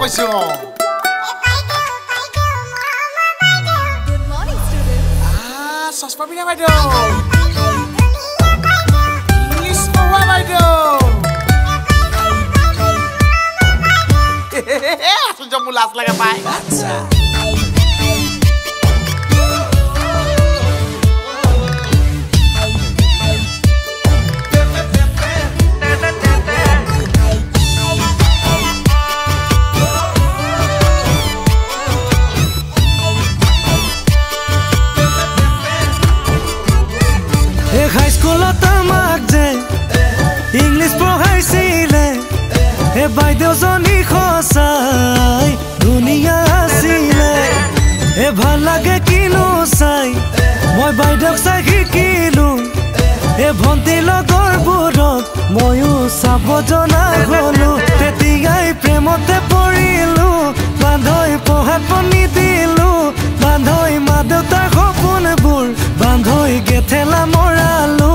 পাইছো Good morning, students. চশমা পিন্ধা বাইদেউ ইংলিছ পঢ়োৱা বাইদেউ আচুৰ্য মোৰ লাজ লাগে পাই আচ্ছা High school tamakje English পঢ়াইছিলে হে বাইদেউজনী খসাই দুনিয়া আছিলে হে ভাল লাগে কিনো চাই মই বাইদেউক চাই শিকিলো হে ভণ্টি লগৰবোৰক ময়ো চাব জনা হলো তেতিয়াই প্ৰেমতে পৰিলো বান্ধৈ পঢ়াত পনি দিলো বান্ধৈ মা দেউতাৰ সপোনবোৰ বান্ধৈ গেথেলা মৰালো